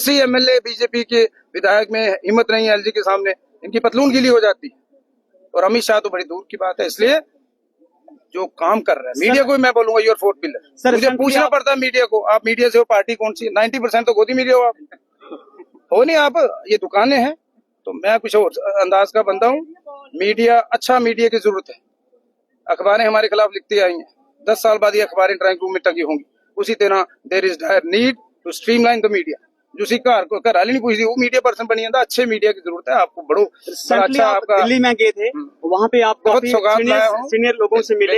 किसी MLA BJP के विधायक में हिम्मत नहीं है एलजी के सामने, इनकी पतलून गीली हो जाती। और अमित शाह तो बड़ी दूर की बात है। इसलिए जो काम कर रहा है मीडिया को मैं बोलूंगा योर फोर्थ पिलर। मुझे पूछना पड़ता है मीडिया को, आप मीडिया से हो, पार्टी कौन सी? 90% तो गोदी मीडिया हो आप, हो नहीं आप। ये दुकानें हैं, तो मैं कुछ और अंदाज का बंदा हूँ। मीडिया, अच्छा मीडिया की जरूरत है। अखबारें हमारे खिलाफ लिखती आई हैं, 10 साल बाद ये अखबारें ड्राइंग रूम में टंगी होंगी। उसी तरह there is need to streamline the media. जो घर हाल नहीं पूछती, वो मीडिया पर्सन बनी है। अच्छे मीडिया की जरूरत है आपको। बड़ा अच्छा आपका दिल्ली में गए थे, वहाँ पे आप बहुत सीनियर लोगों से मिले,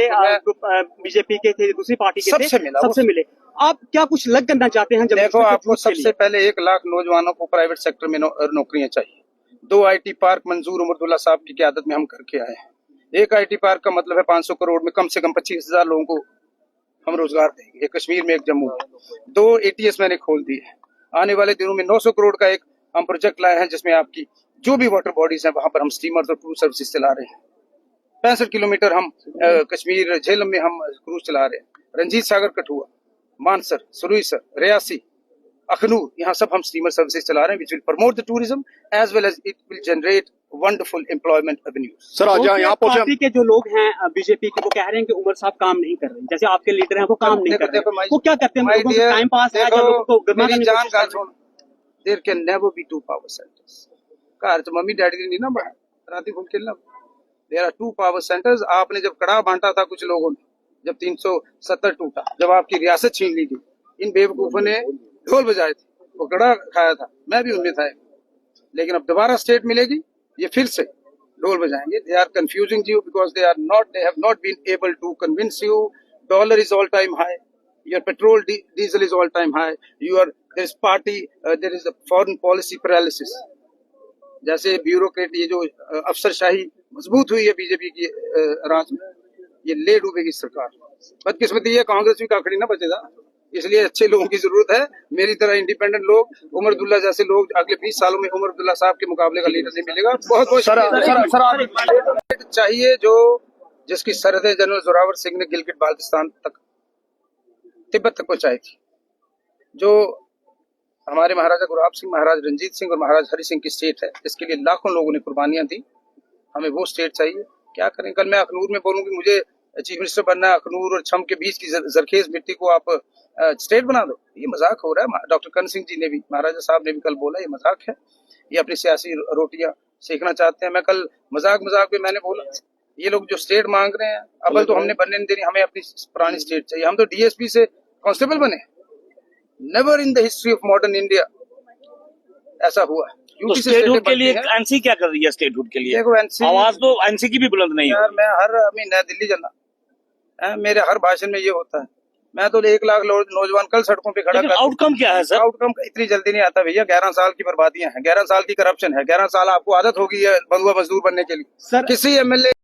बीजेपी के थे, दूसरी पार्टी के थे, सबसे मिले। आप क्या कुछ लग करना चाहते हैं? देखो, आपको सबसे पहले 1 लाख नौजवानों को प्राइवेट सेक्टर में नौकरियां चाहिए। 2 IT पार्क मंजूर उमरदुल्ला साहब की क़यादत में हम करके आए हैं। 1 IT पार्क का मतलब है 500 करोड़ में कम से कम 25,000 लोगों को हम रोजगार देंगे। एक कश्मीर में, एक जम्मू में। 2 ATS मैंने खोल दिए हैं। आने वाले दिनों में 900 करोड़ का एक हम प्रोजेक्ट लाए हैं, जिसमें आपकी जो भी वाटर बॉडीज हैं वहां पर हम स्टीमर और क्रूज सर्विसेज चला रहे हैं। 65 किलोमीटर हम कश्मीर झेलम में हम क्रूज चला रहे हैं। रंजीत सागर, कठुआ, मानसर, सुरुईसर, रियासी, अखनूर, यहाँ सब हम स्टीमर सर्विसेज चला रहे हैं, which will promote the tourism as well as it will generate wonderful employment avenues। Sir, आज यहाँ पार्टी के जो लोग हैं बीजेपी के, वो कह रहे हैं कि उमर साहब काम नहीं कर रहे, जैसे आपके लीडर हैं वो काम नहीं कर रहे। वो क्या कहते हैं? टाइम पास है, लोगों को मेरी जान का सुन, there can never be 2 power centers। घर तो मम्मी डैडी नहीं ना बाहर राती घूम खेलना। there are 2 power centers। आपने जब कड़ा बांटा था कुछ लोगों ने, जब 370 टूटा, जब आपकी रियासत छीन ली थी, इन बेवकूफों ने ढोल बजाए थे, वो कड़ा खाया था, मैं भी उनमें था। लेकिन अब दोबारा स्टेट मिलेगी, ये फिर से ढोल बजाएंगे। They are confusing you because they have not been able to convince you. Dollar is all time high, your petrol diesel is all time high, there is foreign policy paralysis. जैसे bureaucrat, ये जो अफसरशाही मजबूत हुई है BJP की राज में, ये ले डूबेगी सरकार। बदकिस्मती है, कांग्रेस भी काखड़ी ना बचेगा। इसलिए अच्छे लोगों की जरूरत है, मेरी तरह इंडिपेंडेंट लोग, उमरदुल्ला जैसे लोग। अगले 20 सालों में उमरदुल्ला साहब के मुकाबले का लीडर नहीं मिलेगा। बहुत बहुत चाहिए जो जिसकी सरहदें जनरल जोरावर सिंह ने गिलगिट बाल्टिस्तान तक, तिब्बत तक पहुंचाई थी। जो हमारे महाराजा गुलाब सिंह, महाराज रंजीत सिंह और महाराज हरि सिंह की स्टेट है, इसके लिए लाखों लोगों ने कुर्बानियां दी। हमें वो स्टेट चाहिए। क्या करें? कल मैं अखनूर में बोलूंगी मुझे चीफ मिनिस्टर बनना है, अखनूर और छम के बीच की जरखेज मिट्टी को आप स्टेट बना दो। ये मजाक हो रहा है। डॉक्टर कर्ण सिंह जी ने भी, महाराजा साहब ने भी कल बोला, ये मजाक है। ये अपनी सियासी रोटियां सेकना चाहते हैं। मैं कल मजाक में मैंने बोला, ये लोग जो स्टेट मांग रहे हैं, अबल तो हमने बनने नहीं देनी, हमें अपनी पुरानी स्टेट चाहिए। हम तो DSP से कांस्टेबल बने। Never in the history of modern India ऐसा हुआ। तो स्टेटहुड के लिए एनसी क्या कर रही है? स्टेटहुड के लिए देखो, एनसी आवाज तो एनसी की भी बुलंद नहीं है यार। मैं हर महीना दिल्ली जाना, मेरे हर भाषण में ये होता है। मैं तो 1 लाख नौजवान कल सड़कों पे खड़ा कर। आउटकम क्या है सर? आउटकम इतनी जल्दी नहीं आता भैया। 11 साल की बर्बादियां हैं, 11 साल की करप्शन है, 11 साल आपको आदत होगी है बंधुआ मजदूर बनने के लिए। किसी MLA